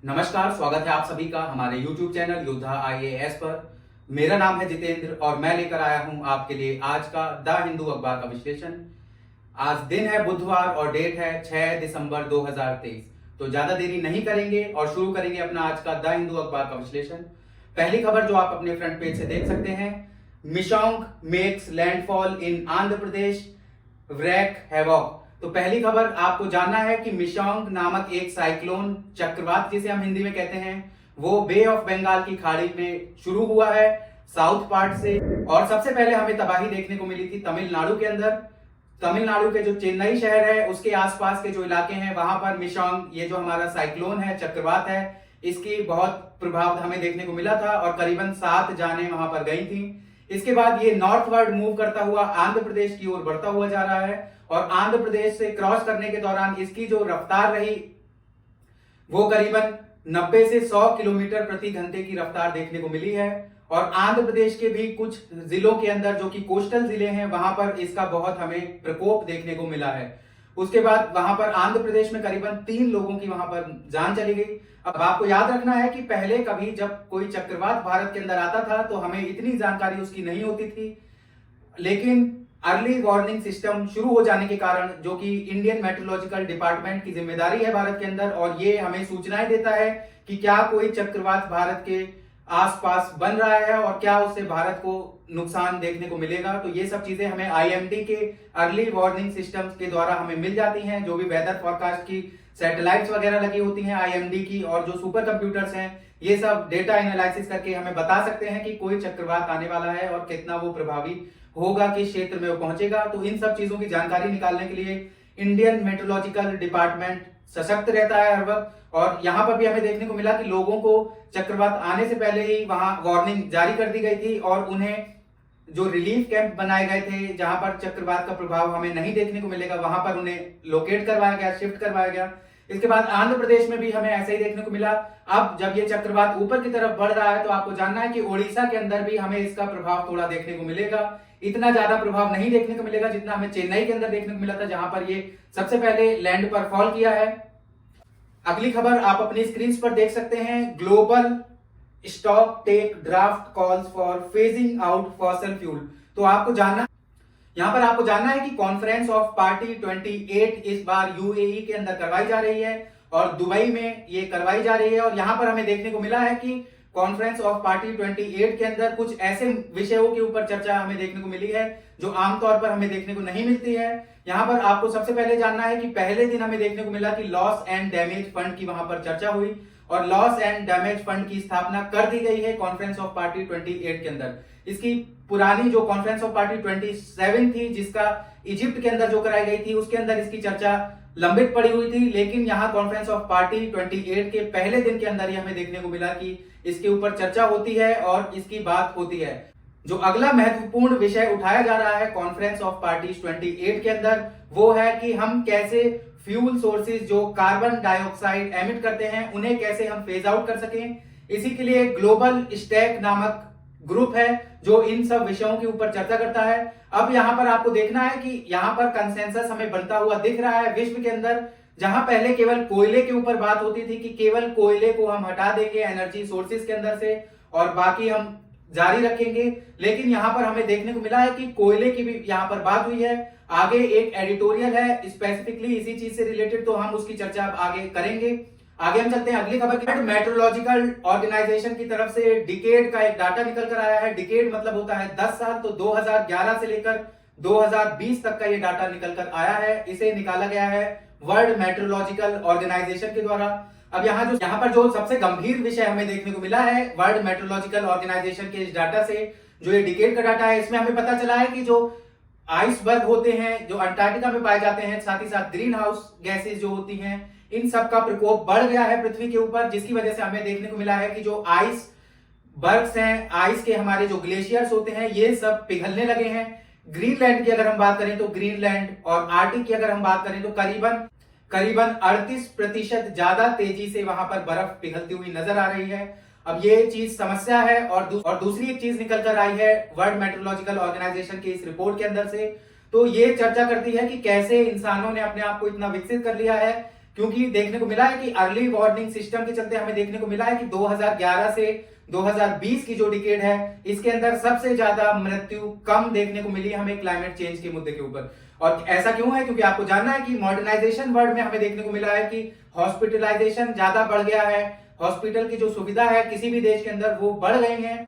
नमस्कार, स्वागत है आप सभी का हमारे YouTube चैनल योद्धा IAS पर। मेरा नाम है जितेंद्र और मैं लेकर आया हूं आपके लिए आज का द हिंदू अखबार का विश्लेषण। आज दिन है बुधवार और डेट है 6 दिसंबर 2023। तो ज्यादा देरी नहीं करेंगे और शुरू करेंगे अपना आज का द हिंदू अखबार का विश्लेषण। पहली खबर जो आप अपने फ्रंट पेज से देख सकते हैं, Michaung makes landfall in Andhra Pradesh, wreaks havoc. तो पहली खबर आपको जानना है कि मिशोंग नामक एक साइक्लोन चक्रवात जिसे हम हिंदी में कहते हैं, वो बे ऑफ बंगाल की खाड़ी में शुरू हुआ है साउथ पार्ट से। और सबसे पहले हमें तबाही देखने को मिली थी तमिलनाडु के अंदर। तमिलनाडु के जो चेन्नई शहर है उसके आसपास के जो इलाके हैं वहां पर मिशोंग, ये जो हमारा साइक्लोन है, चक्रवात है, इसकी बहुत प्रभाव हमें देखने को मिला था और करीबन 7 जानें वहां पर गई थी। इसके बाद ये नॉर्थवर्ड मूव करता हुआ आंध्र प्रदेश की ओर बढ़ता हुआ जा रहा है और आंध्र प्रदेश से क्रॉस करने के दौरान इसकी जो रफ्तार रही वो करीबन 90 से 100 किलोमीटर प्रति घंटे की रफ्तार देखने को मिली है। और आंध्र प्रदेश के भी कुछ जिलों के अंदर जो कि कोस्टल जिले हैं वहां पर इसका बहुत हमें प्रकोप देखने को मिला है। उसके बाद वहां पर आंध्र प्रदेश में करीबन 3 लोगों की वहां पर जान चली गई। अब आपको याद रखना है कि पहले कभी जब कोई चक्रवात भारत के अंदर आता था तो हमें इतनी जानकारी उसकी नहीं होती थी, लेकिन अर्ली वार्निंग सिस्टम शुरू हो जाने के कारण, जो कि इंडियन मेट्रोलॉजिकल डिपार्टमेंट की जिम्मेदारी है भारत के अंदर, और ये हमें सूचनाएं देता है कि क्या कोई चक्रवात भारत के आसपास बन रहा है और क्या उससे भारत को नुकसान देखने को मिलेगा। तो ये सब चीजें हमें IMD के अर्ली वार्निंग सिस्टम के द्वारा हमें मिल जाती हैं। जो भी वेदर फोरकास्ट की सैटेलाइट्स वगैरह लगी होती हैं IMD की, और जो सुपर कंप्यूटर्स हैं, ये सब डेटा एनालिसिस करके हमें बता सकते हैं कि कोई चक्रवात आने वाला है और कितना वो प्रभावी होगा, किस क्षेत्र में वो पहुंचेगा। तो इन सब चीजों की जानकारी निकालने के लिए इंडियन मेट्रोलॉजिकल डिपार्टमेंट सशक्त रहता है हर वक्त। और यहाँ पर भी हमें देखने को मिला कि लोगों को चक्रवात आने से पहले ही वहां वार्निंग जारी कर दी गई थी और उन्हें जो रिलीफ कैंप बनाए गए थे जहां पर चक्रवात का प्रभाव हमें नहीं देखने को मिलेगा, वहां पर उन्हें लोकेट करवाया गया, शिफ्ट करवाया गया। इसके बाद आंध्र प्रदेश में भी हमें ऐसा ही देखने को मिला। अब जब ये चक्रवात ऊपर की तरफ बढ़ रहा है तो आपको जानना है कि ओडिशा के अंदर भी हमें इसका प्रभाव थोड़ा देखने को मिलेगा। इतना ज्यादा प्रभाव नहीं देखने को मिलेगा जितना हमें चेन्नई के अंदर देखने को मिला था, जहां पर ये सबसे पहले लैंड पर फॉल किया है। अगली खबर आप अपनी स्क्रीन पर देख सकते हैं, global stock take draft calls for phasing out fossil fuel. तो आपको जानना, यहां पर आपको जानना है कि कॉन्फ्रेंस ऑफ पार्टी 28 इस बार UAE के अंदर करवाई जा रही है और दुबई में ये करवाई जा रही है। और यहां पर हमें देखने को मिला है कि कॉन्फ्रेंस ऑफ पार्टी 28 के अंदर कुछ ऐसे विषयों के ऊपर चर्चा हमें देखने को मिली है जो आमतौर पर हमें देखने को नहीं मिलती है। यहां पर आपको सबसे पहले जानना है कि पहले दिन हमें देखने को मिला कि लॉस एंड डैमेज फंड की वहां पर चर्चा हुई और लॉस एंड डैमेज फंड की स्थापना कर दी गई है कॉन्फ्रेंस ऑफ पार्टी 28 के अंदर। इसकी पुरानी जो कॉन्फ्रेंस ऑफ पार्टी 27 थी, जिसका इजिप्ट के अंदर जो कराई गई थी, उसके अंदर इसकी चर्चा लंबित पड़ी हुई थी। लेकिन यहाँ कॉन्फ्रेंस ऑफ पार्टी 28 के पहले दिन के अंदर ही हमें देखने को मिला कि इसके ऊपर चर्चा होती है और इसकी बात होती है। जो अगला महत्वपूर्ण विषय उठाया जा रहा है कॉन्फ्रेंस ऑफ पार्टीज 28 के अंदर, वो है कि हम कैसे फ्यूल सोर्सेज जो कार्बन डाइऑक्साइड एमिट करते हैं उन्हें कैसे हम फेज आउट कर सकें। इसी के लिए ग्लोबल स्टैक नामक ग्रुप है जो इन सब विषयों के ऊपर चर्चा करता है। अब यहां पर आपको देखना है कि यहां पर कंसेंसस हमें बनता हुआ दिख रहा है विश्व के अंदर। जहां पहले केवल कोयले के ऊपर बात होती थी कि केवल कोयले को हम हटा देंगे एनर्जी सोर्सेज के अंदर से और बाकी हम जारी रखेंगे, लेकिन यहां पर हमें देखने को मिला है कि कोयले की भी यहां पर बात हुई है। आगे एक एडिटोरियल है स्पेसिफिकली इसी चीज से रिलेटेड, तो हम उसकी चर्चा आगे करेंगे। आगे हम चलते हैं अगली खबर की। मेट्रोलॉजिकल ऑर्गेनाइजेशन की तरफ से डिकेड का एक डाटा निकल कर आया है। डिकेड मतलब होता है 10 साल, तो 2011 से लेकर 2020 तक का ये डाटा निकल कर आया है। इसे निकाला गया है वर्ल्ड मेट्रोलॉजिकल ऑर्गेनाइजेशन के द्वारा। अब यहाँ पर जो सबसे गंभीर विषय हमें देखने को मिला है वर्ल्ड मेट्रोलॉजिकल ऑर्गेनाइजेशन के इस डाटा से, जो ये डिकेड का डाटा है, इसमें हमें पता चला है कि जो आइसबर्ग होते हैं जो अंटार्कटिका में पाए जाते हैं, साथ ही साथ ग्रीन हाउस गैसेज जो होती हैं, इन सब का प्रकोप बढ़ गया है पृथ्वी के ऊपर, जिसकी वजह से हमें देखने को मिला है कि जो आइस बर्ग्स हैं, आइस के हमारे जो ग्लेशियर्स होते हैं, ये सब पिघलने लगे हैं। ग्रीनलैंड की अगर हम बात करें तो ग्रीनलैंड, और आर्टिक की अगर हम बात करें तो करीबन 38% ज्यादा तेजी से वहां पर बर्फ पिघलती हुई नजर आ रही है। अब ये चीज समस्या है। और दूसरी एक चीज निकल कर आई है वर्ल्ड मेट्रोलॉजिकल ऑर्गेनाइजेशन की इस रिपोर्ट के अंदर से, तो ये चर्चा करती है कि कैसे इंसानों ने अपने आप को इतना विकसित कर लिया है क्योंकि देखने को मिला है कि अर्ली वार्निंग सिस्टम के चलते हमें देखने को मिला है कि 2011 से 2020 की जो डिकेड है इसके अंदर सबसे ज्यादा मृत्यु कम देखने को मिली हमें क्लाइमेट चेंज के मुद्दे के ऊपर। और ऐसा क्यों है? क्योंकि आपको जानना है कि मॉडर्नाइजेशन वर्ल्ड में हमें देखने को मिला है कि हॉस्पिटलाइजेशन ज्यादा बढ़ गया है, हॉस्पिटल की जो सुविधा है किसी भी देश के अंदर वो बढ़ गई है।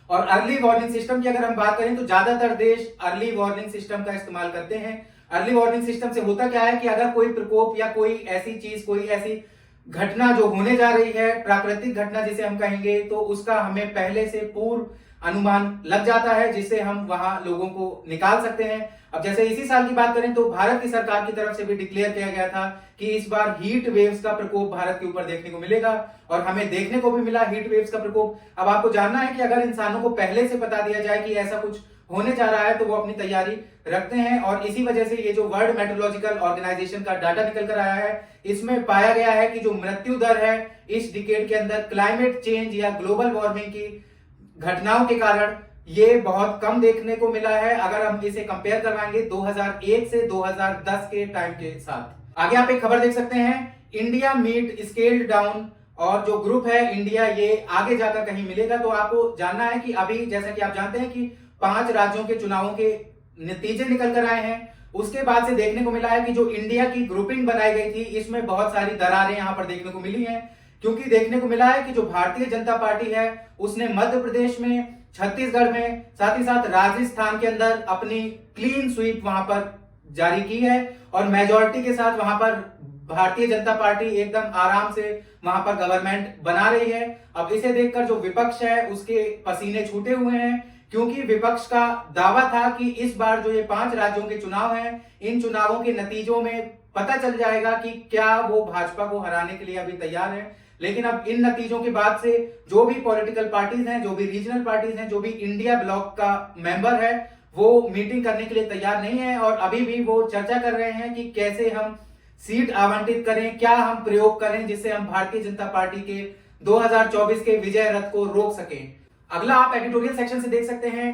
और अर्ली वार्निंग सिस्टम की अगर हम बात करें तो ज्यादातर देश अर्ली वार्निंग सिस्टम का इस्तेमाल करते हैं। अर्ली वार्निंग सिस्टम से होता क्या है कि अगर कोई प्रकोप या कोई ऐसी चीज, कोई ऐसी घटना जो होने जा रही है, प्राकृतिक घटना जिसे हम कहेंगे, तो उसका हमें पहले से पूर्व अनुमान लग जाता है, जिससे हम वहां लोगों को निकाल सकते हैं। अब जैसे इसी साल की बात करें तो भारत की सरकार की तरफ से भी डिक्लेयर किया गया था कि इस बार हीट वेव्स का प्रकोप भारत के ऊपर देखने को मिलेगा, और हमें देखने को भी मिला हीट वेव्स का प्रकोप। अब आपको जानना है कि अगर इंसानों को पहले से बता दिया जाए कि ऐसा कुछ होने जा रहा है तो वो अपनी तैयारी रखते हैं। और इसी वजह से ये जो वर्ल्ड मेट्रोलॉजिकल ऑर्गेनाइजेशन का डाटा निकल कर आया है, इसमें पाया गया है कि जो मृत्यु दर है इस डिकेड के अंदर क्लाइमेट चेंज या ग्लोबल वार्मिंग की घटनाओं के कारण ये बहुत कम देखने को मिला है, अगर हम इसे कंपेयर करवाएंगे 2001 से 2010 के टाइम के साथ। आगे आप एक खबर देख सकते हैं, इंडिया मीट स्केल्ड डाउन, और जो ग्रुप है इंडिया ये आगे जाकर कहीं मिलेगा। तो आपको जानना है कि अभी जैसा कि आप जानते हैं कि 5 राज्यों के चुनावों के नतीजे निकल कर आए हैं। उसके बाद से देखने को मिला है कि जो इंडिया की ग्रुपिंग बनाई गई थी इसमें बहुत सारी दरारें यहां पर देखने को मिली हैं, क्योंकि देखने को मिला है कि जो भारतीय जनता पार्टी है उसने मध्य प्रदेश में, छत्तीसगढ़ में, साथ ही साथ राजस्थान के अंदर अपनी क्लीन स्वीप वहां पर जारी की है, और मेजोरिटी के साथ वहां पर भारतीय जनता पार्टी एकदम आराम से वहां पर गवर्नमेंट बना रही है। अब इसे देखकर जो विपक्ष है उसके पसीने छूटे हुए हैं, क्योंकि विपक्ष का दावा था कि इस बार जो ये 5 राज्यों के चुनाव हैं, इन चुनावों के नतीजों में पता चल जाएगा कि क्या वो भाजपा को हराने के लिए अभी तैयार है। लेकिन अब इन नतीजों के बाद से जो भी पॉलिटिकल पार्टीज हैं, जो भी रीजनल पार्टीज हैं, जो भी इंडिया ब्लॉक का मेंबर है, वो मीटिंग करने के लिए तैयार नहीं है, और अभी भी वो चर्चा कर रहे हैं कि कैसे हम सीट आवंटित करें, क्या हम प्रयोग करें जिससे हम भारतीय जनता पार्टी के 2024 के विजय रथ को रोक सकें। अगला आप एडिटोरियल सेक्शन से देख सकते हैं,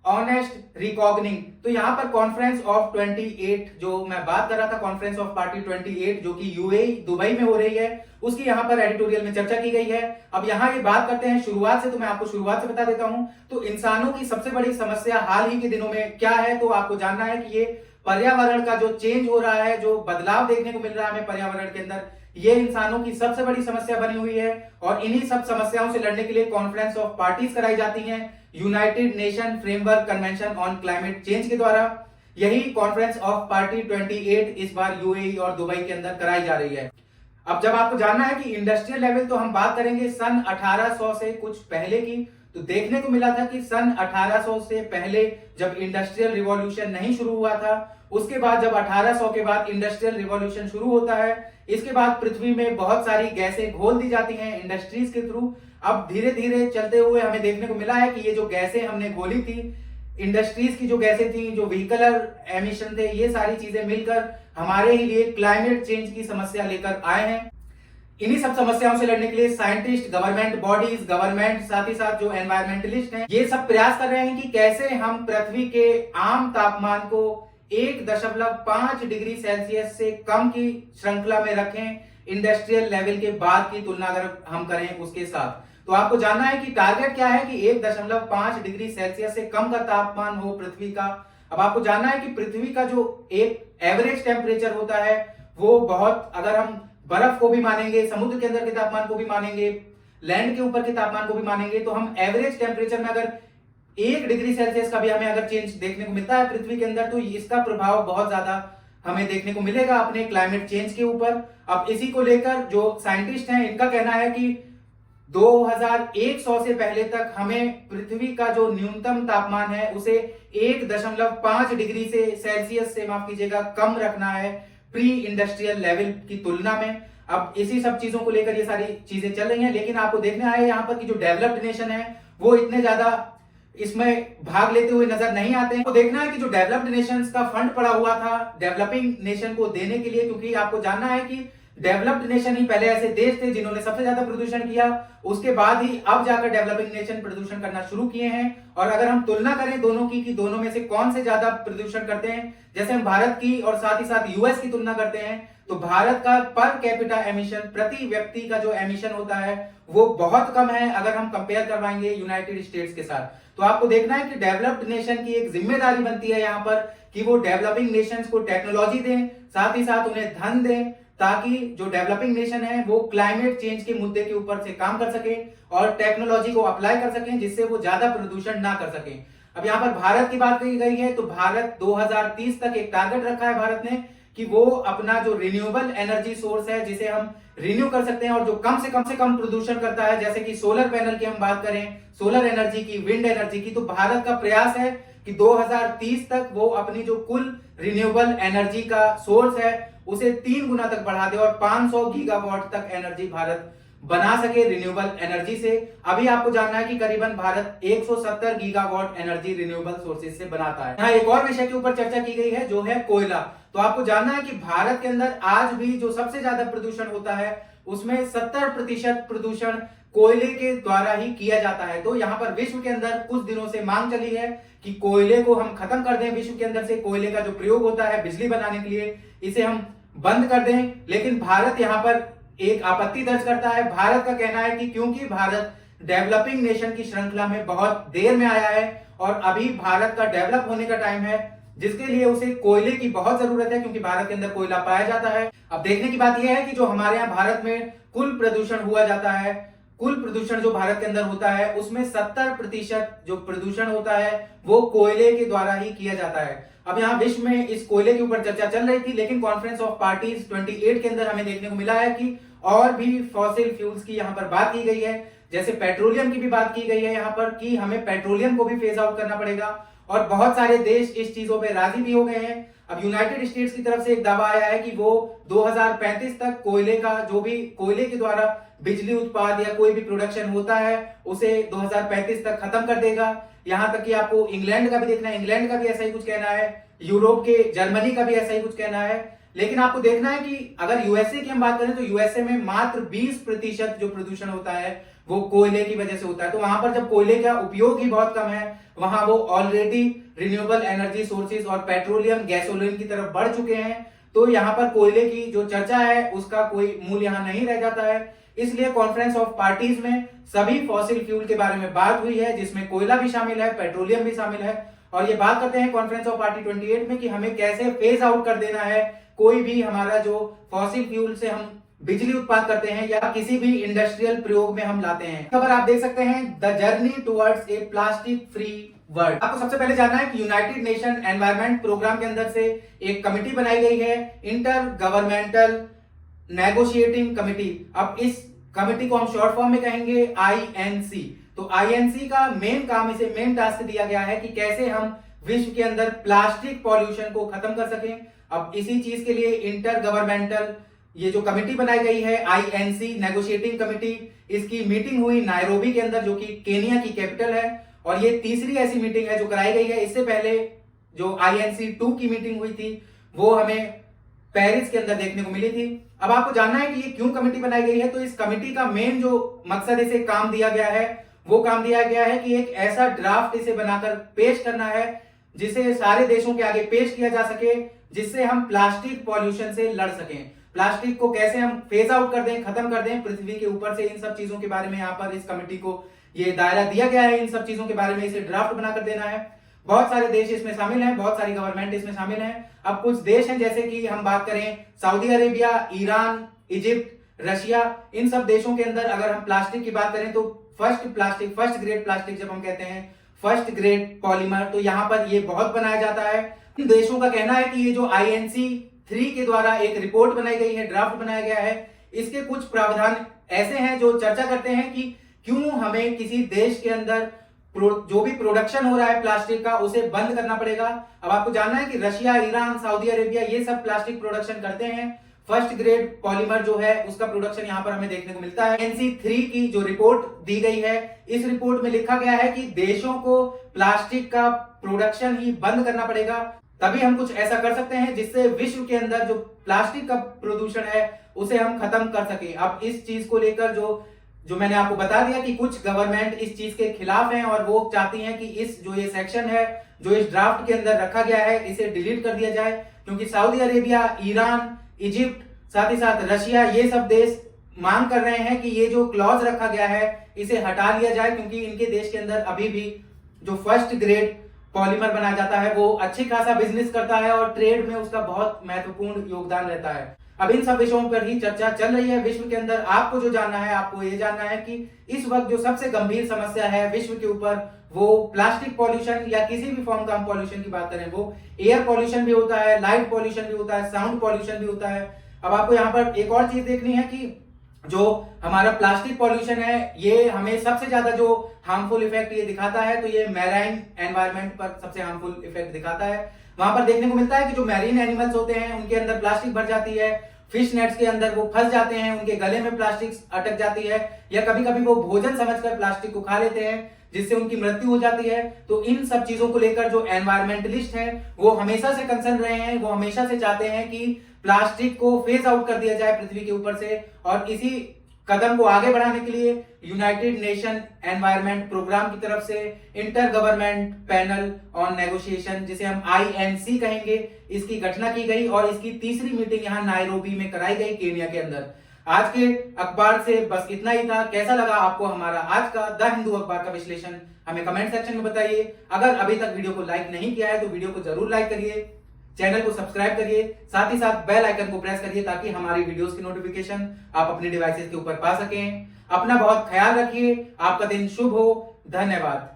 ऑनेस्ट रिकॉग्निंग। तो यहां पर कॉन्फ्रेंस ऑफ 28 जो मैं बात कर रहा था, कॉन्फ्रेंस ऑफ पार्टी 28 जो कि यूएई दुबई में हो रही है, उसकी यहां पर एडिटोरियल में चर्चा की गई है। अब यहां ये बात करते हैं शुरुआत से, तो मैं आपको शुरुआत से बता देता हूं। तो इंसानों की सबसे बड़ी समस्या हाल ही के दिनों में क्या है, तो आपको जानना है कि ये पर्यावरण का जो चेंज हो रहा है, जो बदलाव देखने को मिल रहा है हमें पर्यावरण के अंदर, ये इंसानों की सबसे बड़ी समस्या बनी हुई है। और इन्हीं सब समस्याओं से लड़ने के लिए कॉन्फ्रेंस ऑफ पार्टीज कराई जाती हैं United nation framework convention on climate change के द्वारा। यही कॉन्फ्रेंस ऑफ पार्टी 28 इस बार यूएई और दुबई के अंदर कराई जा रही है। अब जब आपको जानना है कि इंडस्ट्रियल लेवल, तो हम बात करेंगे सन 1800 से कुछ पहले की। तो देखने को मिला था कि सन 1800 से पहले जब इंडस्ट्रियल रिवॉल्यूशन नहीं शुरू हुआ था, उसके बाद जब 1800 के बाद इंडस्ट्रियल रिवॉल्यूशन शुरू होता है, इसके बाद पृथ्वी में बहुत सारी गैसें घोल दी जाती हैं इंडस्ट्रीज के थ्रू। अब धीरे धीरे चलते हुए हमें देखने को मिला है कि ये जो गैसें हमने घोली थी, इंडस्ट्रीज की जो गैसें थी, जो व्हीकलर एमिशन थे, ये सारी चीजें मिलकर हमारे लिए क्लाइमेट चेंज की समस्या लेकर आए हैं। इन्हीं सब समस्याओं से लड़ने के लिए साइंटिस्ट, गवर्नमेंट बॉडीज, गवर्नमेंट, साथ ही साथ जो एनवायरमेंटलिस्ट हैं, ये सब प्रयास कर रहे हैं कि कैसे हम पृथ्वी के आम तापमान को 1.5 डिग्री सेल्सियस से कम की श्रृंखला में रखें, इंडस्ट्रियल लेवल के बाद की तुलना अगर हम करें उसके साथ। तो आपको जानना है कि टारगेट क्या है कि 1.5 डिग्री सेल्सियस से कम का तापमान हो पृथ्वी का। अब आपको जानना है कि पृथ्वी का जो एक एवरेज टेम्परेचर होता है वो बहुत, अगर हम बर्फ को भी मानेंगे, समुद्र के अंदर के तापमान को भी मानेंगे, लैंड के ऊपर के तापमान को भी मानेंगे, तो हम एवरेज टेम्परेचर में अगर 1 डिग्री सेल्सियस का भी हमें अगर चेंज देखने को मिलता है पृथ्वी के अंदर, तो इसका प्रभाव बहुत ज्यादा हमें देखने को मिलेगा अपने क्लाइमेट चेंज के ऊपर। अब इसी को लेकर जो साइंटिस्ट हैं, इनका कहना है कि 2100 से पहले तक हमें पृथ्वी का जो न्यूनतम तापमान है उसे 1.5 डिग्री से सेल्सियस से, माफ कीजिएगा, कम रखना है प्री इंडस्ट्रियल लेवल की तुलना में। अब इसी सब चीजों को लेकर ये सारी चीजें चल रही हैं, लेकिन आपको देखना है यहाँ पर कि जो डेवलप्ड नेशन है वो इतने ज्यादा इसमें भाग लेते हुए नजर नहीं आते हैं। तो देखना है कि जो डेवलप्ड नेशंस का फंड पड़ा हुआ था डेवलपिंग नेशन को देने के लिए, क्योंकि आपको जानना है कि डेवलप्ड नेशन ही पहले ऐसे देश थे जिन्होंने सबसे ज्यादा प्रदूषण किया, उसके बाद ही अब जाकर डेवलपिंग नेशन प्रदूषण करना शुरू किए हैं। और अगर हम तुलना करें दोनों की कि दोनों में से कौन से ज्यादा प्रदूषण करते हैं, जैसे हम भारत की और साथ ही साथ यूएस की तुलना करते हैं, तो भारत का पर कैपिटा एमिशन, प्रति व्यक्ति का जो एमिशन होता है वो बहुत कम है अगर हम कंपेयर करवाएंगे यूनाइटेड स्टेट्स के साथ। तो आपको देखना है कि डेवलप्ड नेशन की एक जिम्मेदारी बनती है यहाँ पर कि वो डेवलपिंग नेशंस को टेक्नोलॉजी दें, साथ ही साथ उन्हें धन दें, ताकि जो डेवलपिंग नेशन है वो क्लाइमेट चेंज के मुद्दे के ऊपर से काम कर सके और टेक्नोलॉजी को अप्लाई कर सकें, जिससे वो ज्यादा प्रदूषण ना कर सकें। अब यहाँ पर भारत की बात कही गई है, तो भारत 2030 तक एक टारगेट रखा है भारत ने कि वो अपना जो रिन्यूएबल एनर्जी सोर्स है, जिसे हम रिन्यू कर सकते हैं और जो कम से कम प्रदूषण करता है, जैसे कि सोलर पैनल की हम बात करें, सोलर एनर्जी की, विंड एनर्जी की, तो भारत का प्रयास है कि 2030 तक वो अपनी जो कुल रिन्यूएबल एनर्जी का सोर्स है उसे 3 गुना तक बढ़ा दे और 500 गीगावाट तक एनर्जी भारत बना सके रिन्यूएबल एनर्जी से। अभी आपको जानना है कि करीबन Bharat 170 gigawatt energy renewable sources से बनाता है। यहाँ एक और विषय के ऊपर चर्चा की गई है जो है कोयला। तो आपको जानना है कि भारत के अंदर आज भी जो सबसे ज्यादा प्रदूषण होता है उसमें 70% प्रदूषण कोयले के द्वारा ही किया जाता है। तो यहाँ पर विश्व के अंदर कुछ दिनों से मांग चली है कि कोयले को हम खत्म कर दें, विश्व के अंदर से कोयले का जो प्रयोग होता है बिजली बनाने के लिए इसे हम बंद कर दें। लेकिन भारत यहाँ पर एक आपत्ति दर्ज करता है। भारत का कहना है कि क्योंकि भारत डेवलपिंग नेशन की श्रृंखला में बहुत देर में आया है और अभी भारत का डेवलप होने का टाइम है, जिसके लिए उसे कोयले की बहुत जरूरत है, क्योंकि भारत के अंदर कोयला पाया जाता है। अब देखने की बात यह है कि जो हमारे यहाँ भारत में कुल प्रदूषण हुआ जाता है, कुल प्रदूषण जो भारत के अंदर होता है उसमें 70% जो प्रदूषण होता है वो कोयले के द्वारा ही किया जाता है। अब यहाँ विश्व में इस कोयले के ऊपर चर्चा चल रही थी, लेकिन कॉन्फ्रेंस ऑफ पार्टीज 28 के अंदर हमें देखने को मिला है कि और भी फॉसिल फ्यूल्स की यहाँ पर बात की गई है, जैसे पेट्रोलियम की भी बात की गई है यहाँ पर कि हमें पेट्रोलियम को भी फेज आउट करना पड़ेगा और बहुत सारे देश इस चीजों पे राजी भी हो गए हैं। अब यूनाइटेड स्टेट्स की तरफ से एक दावा आया है कि वो 2035 तक कोयले का जो भी कोयले के द्वारा बिजली उत्पाद या कोई भी प्रोडक्शन होता है उसे 2035 तक खत्म कर देगा। यहाँ तक कि आपको इंग्लैंड का भी देखना है, इंग्लैंड का भी ऐसा ही कुछ कहना है, यूरोप के जर्मनी का भी ऐसा ही कुछ कहना है। लेकिन आपको देखना है कि अगर यूएसए की हम बात करें तो यूएसए में मात्र 20% जो प्रदूषण होता है वो कोयले की वजह से होता है। तो वहां पर जब कोयले का उपयोग ही बहुत कम है, वहां वो ऑलरेडी रिन्यूएबल एनर्जी सोर्सेज और पेट्रोलियम गैसोलीन की तरफ बढ़ चुके हैं, तो यहाँ पर कोयले की जो चर्चा है उसका कोई मूल्य यहाँ नहीं रह जाता है। इसलिए कॉन्फ्रेंस ऑफ पार्टीज में सभी फॉसिल फ्यूल के बारे में बात हुई है, जिसमें कोयला भी शामिल है, पेट्रोलियम भी शामिल है। और ये बात करते हैं कॉन्फ्रेंस ऑफ पार्टी 28 में कि हमें कैसे फेज आउट कर देना है कोई भी हमारा जो फॉसिल फ्यूल से हम बिजली उत्पादन करते हैं या किसी भी इंडस्ट्रियल प्रयोग में हम लाते हैं। खबर आप देख सकते हैं, the journey towards a plastic free world. आपको सबसे पहले जानना है कि यूनाइटेड नेशन एनवायरमेंट प्रोग्राम के अंदर से एक कमिटी बनाई गई है, इंटर गवर्नमेंटल नेगोशिएटिंग कमिटी। अब इस कमिटी को हम शॉर्ट फॉर्म में कहेंगे आईएनसी। तो आईएनसी का मेन काम, इसे मेन टास्क दिया गया है कि कैसे हम विश्व के अंदर प्लास्टिक पॉल्यूशन को खत्म कर सकें। अब इसी चीज के लिए इंटर गवर्नमेंटल ये जो कमिटी बनाई गई है आईएनसी नेगोशिएटिंग कमिटी, इसकी मीटिंग हुई नायरोबी के अंदर जो कि केनिया की कैपिटल है, और ये तीसरी ऐसी मीटिंग है जो कराई गई है। इससे पहले जो आईएनसी 2 की मीटिंग हुई थी वो हमें पेरिस के अंदर देखने को मिली थी। अब आपको जानना है कि ये क्यों कमेटी बनाई गई है। तो इस कमेटी का मेन जो मकसद इसे काम दिया गया है वो काम दिया गया है कि एक ऐसा ड्राफ्ट इसे बनाकर पेश करना है जिसे सारे देशों के आगे पेश किया जा सके, जिससे हम प्लास्टिक पॉल्यूशन से लड़ सकें। प्लास्टिक को कैसे हम फेज आउट कर दें, खत्म कर दें पृथ्वी के ऊपर से, इन सब चीजों के बारे में यहाँ पर इस कमेटी को ये दायरा दिया गया है। इन सब चीजों के बारे में इसे ड्राफ्ट बनाकर देना है। बहुत सारे देश इसमें शामिल हैं, बहुत सारी गवर्नमेंट इसमें शामिल हैं। अब कुछ देश हैं जैसे कि हम बात करें Saudi Arabia, Iran, Egypt, Russia, इन सब देशों के अंदर अगर हम प्लास्टिक की बात करें तो फर्स्ट ग्रेड प्लास्टिक जब हम कहते हैं फर्स्ट ग्रेड पॉलीमर, तो यहाँ पर ये बहुत बनाया जाता है। इन देशों का कहना है कि ये जो आईएनसी 3 के द्वारा एक रिपोर्ट बनाई गई है, ड्राफ्ट बनाया गया है, इसके कुछ प्रावधान ऐसे हैं जो चर्चा करते हैं कि क्यों हमें किसी देश के अंदर जो भी प्रोडक्शन हो रहा है प्लास्टिक का उसे बंद करना पड़ेगा। अब आपको जानना है कि रशिया, ईरान, सऊदी अरेबिया ये सब प्लास्टिक प्रोडक्शन करते हैं। फर्स्ट ग्रेड पॉलीमर जो है उसका प्रोडक्शन यहाँ पर हमें देखने को मिलता है। एनसी 3 की जो रिपोर्ट दी गई है, इस रिपोर्ट में लिखा गया है कि देशों को प्लास्टिक का प्रोडक्शन ही बंद करना पड़ेगा, तभी हम कुछ ऐसा कर सकते हैं जिससे विश्व के अंदर जो प्लास्टिक का प्रदूषण है उसे हम खत्म कर सके। अब इस चीज को लेकर जो मैंने आपको बता दिया कि कुछ गवर्नमेंट इस चीज के खिलाफ हैं और वो चाहती हैं कि इस जो ये सेक्शन है जो इस ड्राफ्ट के अंदर रखा गया है इसे डिलीट कर दिया जाए, क्योंकि सऊदी अरेबिया, ईरान, इजिप्ट साथ ही साथ रशिया, ये सब देश मांग कर रहे हैं कि ये जो क्लॉज रखा गया है इसे हटा लिया जाए, क्योंकि इनके देश के अंदर अभी भी जो फर्स्ट ग्रेड पॉलीमर बनाया जाता है वो अच्छी खासा बिजनेस करता है और ट्रेड में उसका बहुत महत्वपूर्ण योगदान रहता है। अब इन सब विषयों पर ही चर्चा चल रही है विश्व के अंदर। आपको जो जानना है, आपको ये जानना है कि इस वक्त जो सबसे गंभीर समस्या है विश्व के ऊपर वो प्लास्टिक पॉल्यूशन, या किसी भी फॉर्म का हम पॉल्यूशन की बात करें, वो एयर पॉल्यूशन भी होता है, लाइट पॉल्यूशन भी होता है, साउंड पॉल्यूशन भी होता है। अब आपको यहाँ पर एक और चीज देखनी है कि जो हमारा प्लास्टिक पॉल्यूशन है ये हमें सबसे ज्यादा जो हार्मफुल इफेक्ट ये दिखाता है, तो ये मैराइन एनवायरनमेंट पर सबसे हार्मफुल इफेक्ट दिखाता है। वहां पर देखने को मिलता है कि जो मैरीन एनिमल्स होते हैं उनके अंदर प्लास्टिक भर जाती है, फिश नेट्स के अंदर वो फंस जाते हैं, उनके गले में प्लास्टिक अटक जाती है, या कभी कभी वो भोजन समझकर प्लास्टिक को खा लेते हैं जिससे उनकी मृत्यु हो जाती है। तो इन सब चीजों को लेकर जो एनवायरमेंटलिस्ट हैं वो हमेशा से कंसर्न रहे हैं, वो हमेशा से चाहते हैं कि प्लास्टिक को फेज आउट कर दिया जाए पृथ्वी के ऊपर से। और इसी कदम को आगे बढ़ाने के लिए यूनाइटेड नेशन एनवायरनमेंट प्रोग्राम की तरफ से inter government panel on negotiation, जिसे हम INC कहेंगे, इसकी घटना की गई और इसकी तीसरी मीटिंग यहाँ नायरोबी में कराई गई, केन्या के अंदर। आज के अखबार से बस इतना ही था। कैसा लगा आपको हमारा आज का द हिंदू अखबार का विश्लेषण, हमें कमेंट सेक्शन में बताइए। अगर अभी तक वीडियो को लाइक नहीं किया है तो वीडियो को जरूर लाइक करिए, चैनल को सब्सक्राइब करिए, साथ ही साथ बेल आइकन को प्रेस करिए ताकि हमारी वीडियोस की नोटिफिकेशन आप अपने डिवाइसेस के ऊपर पा सकें। अपना बहुत ख्याल रखिए, आपका दिन शुभ हो। धन्यवाद।